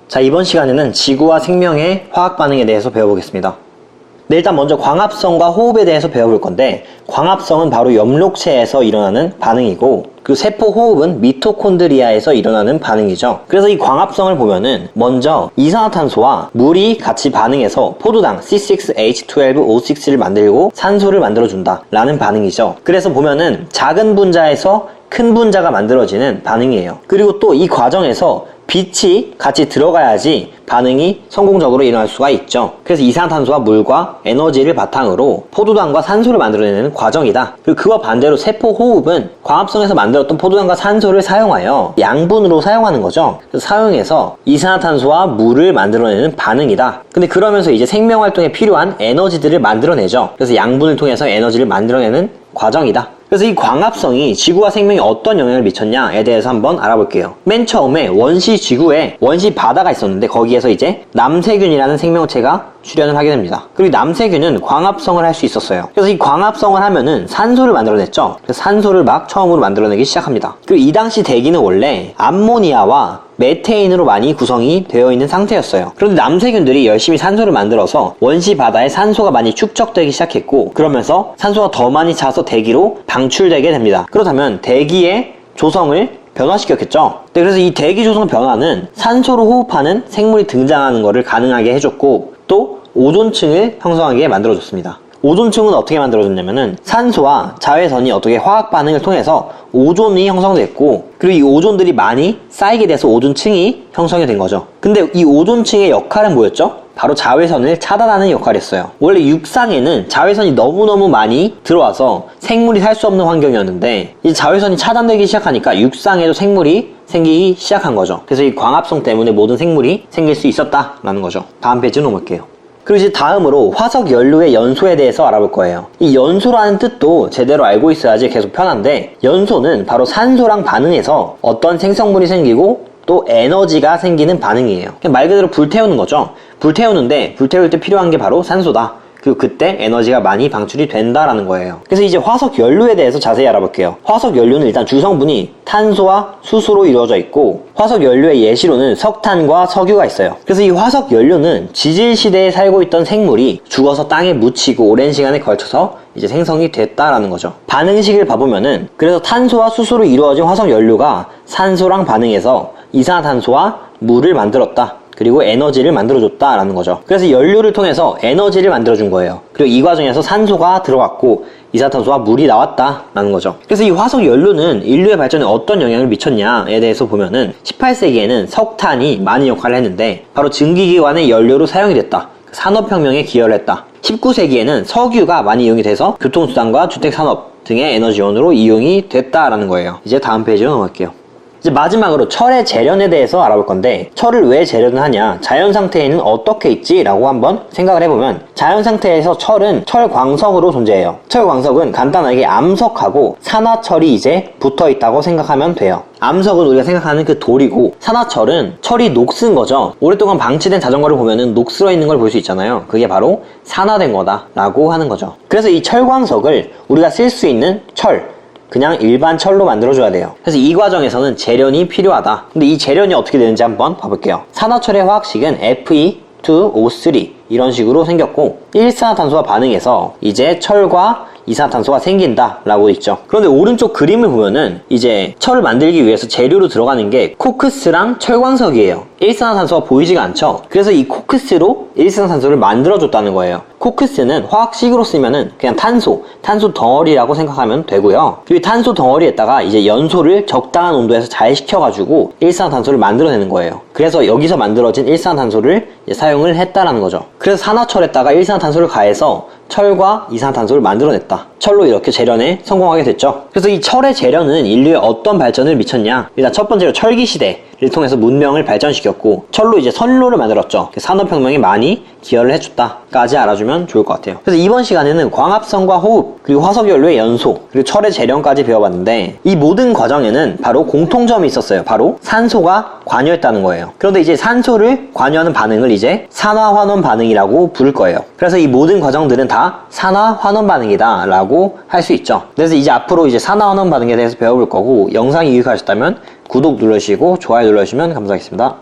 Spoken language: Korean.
자, 이번 시간에는 지구와 생명의 화학 반응에 대해서 배워보겠습니다. 네, 일단 먼저 광합성과 호흡에 대해서 배워볼 건데, 광합성은 바로 엽록체에서 일어나는 반응이고, 그리고 세포 호흡은 미토콘드리아에서 일어나는 반응이죠. 그래서 이 광합성을 보면은 먼저 이산화탄소와 물이 같이 반응해서 포도당 C6H12O6를 만들고 산소를 만들어준다 라는 반응이죠. 그래서 보면은 작은 분자에서 큰 분자가 만들어지는 반응이에요. 그리고 또 이 과정에서 빛이 같이 들어가야지 반응이 성공적으로 일어날 수가 있죠. 그래서 이산화탄소와 물과 에너지를 바탕으로 포도당과 산소를 만들어내는 과정이다. 그리고 그와 반대로 세포 호흡은 광합성에서 만들었던 포도당과 산소를 사용하여 양분으로 사용하는 거죠. 그래서 사용해서 이산화탄소와 물을 만들어내는 반응이다. 근데 그러면서 이제 생명활동에 필요한 에너지들을 만들어내죠. 그래서 양분을 통해서 에너지를 만들어내는 과정이다. 그래서 이 광합성이 지구와 생명에 어떤 영향을 미쳤냐에 대해서 한번 알아볼게요. 맨 처음에 원시 지구에 원시 바다가 있었는데 거기에서 이제 남세균이라는 생명체가 출현을 하게 됩니다. 그리고 남세균은 광합성을 할 수 있었어요. 그래서 이 광합성을 하면은 산소를 만들어냈죠. 그래서 산소를 막 처음으로 만들어내기 시작합니다. 그리고 이 당시 대기는 원래 암모니아와 메테인으로 많이 구성이 되어 있는 상태였어요. 그런데 남세균들이 열심히 산소를 만들어서 원시 바다에 산소가 많이 축적되기 시작했고, 그러면서 산소가 더 많이 차서 대기로 방출되게 됩니다. 그렇다면 대기의 조성을 변화시켰겠죠. 네, 그래서 이 대기 조성 변화는 산소로 호흡하는 생물이 등장하는 것을 가능하게 해줬고, 또 오존층을 형성하게 만들어줬습니다. 오존층은 어떻게 만들어졌냐면은 산소와 자외선이 어떻게 화학 반응을 통해서 오존이 형성됐고, 그리고 이 오존들이 많이 쌓이게 돼서 오존층이 형성이 된 거죠. 근데 이 오존층의 역할은 뭐였죠? 바로 자외선을 차단하는 역할이었어요. 원래 육상에는 자외선이 너무너무 많이 들어와서 생물이 살 수 없는 환경이었는데, 이제 자외선이 차단되기 시작하니까 육상에도 생물이 생기기 시작한 거죠. 그래서 이 광합성 때문에 모든 생물이 생길 수 있었다라는 거죠. 다음 페이지 넘어갈게요. 그리고 이제 다음으로 화석 연료의 연소에 대해서 알아볼 거예요. 이 연소라는 뜻도 제대로 알고 있어야지 계속 편한데, 연소는 바로 산소랑 반응해서 어떤 생성물이 생기고 또 에너지가 생기는 반응이에요. 그냥 말 그대로 불태우는 거죠. 불태우는데 불태울 때 필요한 게 바로 산소다. 그리고 그때 에너지가 많이 방출이 된다라는 거예요. 그래서 이제 화석 연료에 대해서 자세히 알아볼게요. 화석 연료는 일단 주성분이 탄소와 수소로 이루어져 있고, 화석 연료의 예시로는 석탄과 석유가 있어요. 그래서 이 화석 연료는 지질 시대에 살고 있던 생물이 죽어서 땅에 묻히고 오랜 시간에 걸쳐서 이제 생성이 됐다라는 거죠. 반응식을 봐보면은, 그래서 탄소와 수소로 이루어진 화석 연료가 산소랑 반응해서 이산화탄소와 물을 만들었다. 그리고 에너지를 만들어줬다라는 거죠. 그래서 연료를 통해서 에너지를 만들어준 거예요. 그리고 이 과정에서 산소가 들어갔고 이산화탄소와 물이 나왔다라는 거죠. 그래서 이 화석 연료는 인류의 발전에 어떤 영향을 미쳤냐에 대해서 보면은 18세기에는 석탄이 많은 역할을 했는데 바로 증기기관의 연료로 사용이 됐다. 산업혁명에 기여를 했다. 19세기에는 석유가 많이 이용이 돼서 교통수단과 주택산업 등의 에너지원으로 이용이 됐다라는 거예요. 이제 다음 페이지로 넘어갈게요. 이제 마지막으로 철의 재련에 대해서 알아볼 건데, 철을 왜 재련을 하냐, 자연 상태에는 어떻게 있지? 라고 한번 생각을 해보면, 자연 상태에서 철은 철광석으로 존재해요. 철광석은 간단하게 암석하고 산화철이 이제 붙어 있다고 생각하면 돼요. 암석은 우리가 생각하는 그 돌이고, 산화철은 철이 녹슨 거죠. 오랫동안 방치된 자전거를 보면은 녹슬어 있는 걸 볼 수 있잖아요. 그게 바로 산화된 거다 라고 하는 거죠. 그래서 이 철광석을 우리가 쓸 수 있는 철, 그냥 일반 철로 만들어줘야 돼요. 그래서 이 과정에서는 재련이 필요하다. 근데 이 재련이 어떻게 되는지 한번 봐볼게요. 산화철의 화학식은 Fe2O3 이런 식으로 생겼고, 일산화탄소와 반응해서 이제 철과 이산화탄소가 생긴다 라고 있죠. 그런데 오른쪽 그림을 보면은 이제 철을 만들기 위해서 재료로 들어가는 게 코크스랑 철광석이에요. 일산화탄소가 보이지가 않죠. 그래서 이 코크스로 일산화탄소를 만들어줬다는 거예요. 코크스는 화학식으로 쓰면은 그냥 탄소 덩어리라고 생각하면 되고요. 그리고 탄소 덩어리에다가 이제 연소를 적당한 온도에서 잘 식혀가지고 일산화탄소를 만들어내는 거예요. 그래서 여기서 만들어진 일산화탄소를 사용을 했다라는 거죠. 그래서 산화철에다가 일산화탄소를 가해서 철과 이산화탄소를 만들어냈다. 철로 이렇게 재련에 성공하게 됐죠. 그래서 이 철의 재련은 인류에 어떤 발전을 미쳤냐, 일단 첫 번째로 철기 시대를 통해서 문명을 발전시켰고, 철로 이제 선로를 만들었죠. 산업혁명에 많이 기여를 해줬다까지 알아주면 좋을 것 같아요. 그래서 이번 시간에는 광합성과 호흡, 그리고 화석연료의 연소, 그리고 철의 재련까지 배워봤는데, 이 모든 과정에는 바로 공통점이 있었어요. 바로 산소가 관여했다는 거예요. 그런데 이제 산소를 관여하는 반응을 이제 산화환원 반응이라고 부를 거예요. 그래서 이 모든 과정들은 다 산화환원 반응이다 라고 할 수 있죠. 그래서 이제 앞으로 이제 산화환원 반응에 대해서 배워볼 거고, 영상이 유익하셨다면 구독 눌러주시고 좋아요 눌러주시면 감사하겠습니다.